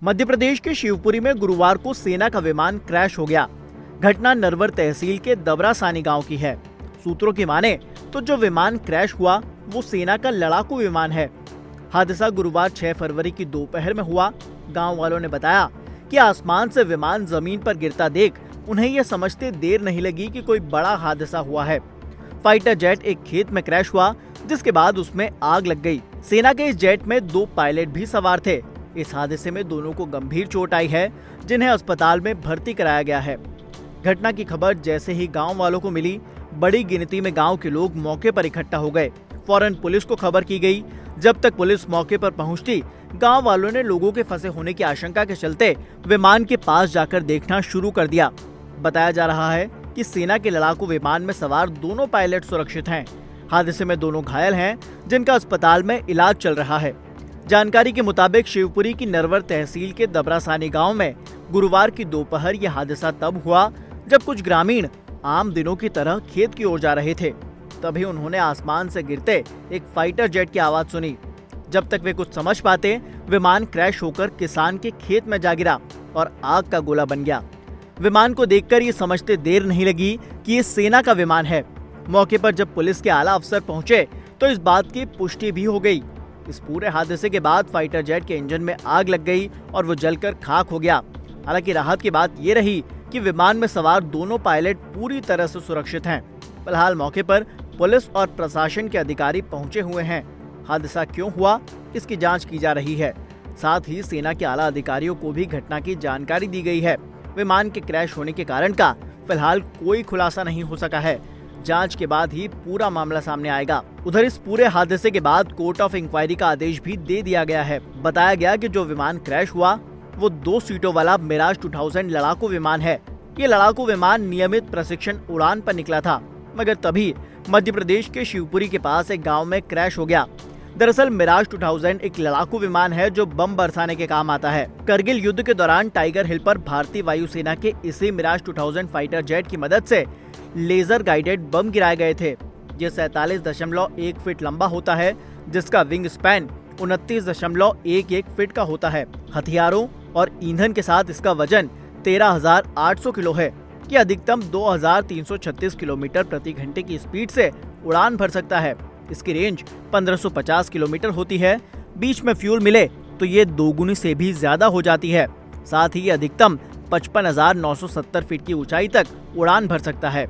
मध्य प्रदेश के शिवपुरी में गुरुवार को सेना का विमान क्रैश हो गया। घटना नरवर तहसील के दबरासानी गांव की है। सूत्रों की माने तो जो विमान क्रैश हुआ वो सेना का लड़ाकू विमान है। हादसा गुरुवार 6 फरवरी की दोपहर में हुआ। गांव वालों ने बताया कि आसमान से विमान जमीन पर गिरता देख उन्हें यह समझते देर नहीं लगी कि कोई बड़ा हादसा हुआ है। फाइटर जेट एक खेत में क्रैश हुआ, जिसके बाद उसमें आग लग गई। सेना के इस जेट में 2 पायलट भी सवार थे। इस हादसे में दोनों को गंभीर चोट आई है, जिन्हें अस्पताल में भर्ती कराया गया है। घटना की खबर जैसे ही गांव वालों को मिली, बड़ी गिनती में गांव के लोग मौके पर इकट्ठा हो गए। फौरन पुलिस को खबर की गई। जब तक पुलिस मौके पर पहुंचती, गांव वालों ने लोगों के फंसे होने की आशंका के चलते विमान के पास जाकर देखना शुरू कर दिया। बताया जा रहा है कि सेना के लड़ाकू विमान में सवार दोनों पायलट सुरक्षित हैं। हादसे में दोनों घायल हैं, जिनका अस्पताल में इलाज चल रहा है। जानकारी के मुताबिक शिवपुरी की नरवर तहसील के दबरासानी गांव में गुरुवार की दोपहर यह हादसा तब हुआ जब कुछ ग्रामीण आम दिनों की तरह खेत की ओर जा रहे थे। तभी उन्होंने आसमान से गिरते एक फाइटर जेट की आवाज सुनी। जब तक वे कुछ समझ पाते, विमान क्रैश होकर किसान के खेत में जा गिरा और आग का गोला बन गया। विमान को देखकर ये समझते देर नहीं लगी कि ये सेना का विमान है। मौके पर जब पुलिस के आला अफसर पहुंचे तो इस बात की पुष्टि भी हो गई। इस पूरे हादसे के बाद फाइटर जेट के इंजन में आग लग गई और वो जलकर खाक हो गया। हालांकि राहत की बात ये रही कि विमान में सवार दोनों पायलट पूरी तरह से सुरक्षित हैं। फिलहाल मौके पर पुलिस और प्रशासन के अधिकारी पहुंचे हुए हैं। हादसा क्यों हुआ, इसकी जांच की जा रही है। साथ ही सेना के आला अधिकारियों को भी घटना की जानकारी दी गई है। विमान के क्रैश होने के कारण का फिलहाल कोई खुलासा नहीं हो सका है। जांच के बाद ही पूरा मामला सामने आएगा। उधर इस पूरे हादसे के बाद कोर्ट ऑफ इंक्वायरी का आदेश भी दे दिया गया है। बताया गया कि जो विमान क्रैश हुआ वो 2 सीटों वाला मिराज 2000 लड़ाकू विमान है। ये लड़ाकू विमान नियमित प्रशिक्षण उड़ान पर निकला था, मगर तभी मध्य प्रदेश के शिवपुरी के पास एक गाँव में क्रैश हो गया। दरअसल मिराज 2000 एक लड़ाकू विमान है जो बम बरसाने के काम आता है। करगिल युद्ध के दौरान टाइगर हिल पर भारतीय वायुसेना के इसी मिराज 2000 फाइटर जेट की मदद से लेजर गाइडेड बम गिराए गए थे। ये 47.1 फीट लंबा होता है, जिसका विंग स्पैन 29.11 फीट का होता है। हथियारों और ईंधन के साथ इसका वजन 13,800 किलो है। ये अधिकतम 2,336 किलोमीटर प्रति घंटे की स्पीड से उड़ान भर सकता है। इसकी रेंज 1550 किलोमीटर होती है। बीच में फ्यूल मिले तो ये 2 गुनी से भी ज्यादा हो जाती है। साथ ही ये अधिकतम 55,970 फीट की ऊंचाई तक उड़ान भर सकता है।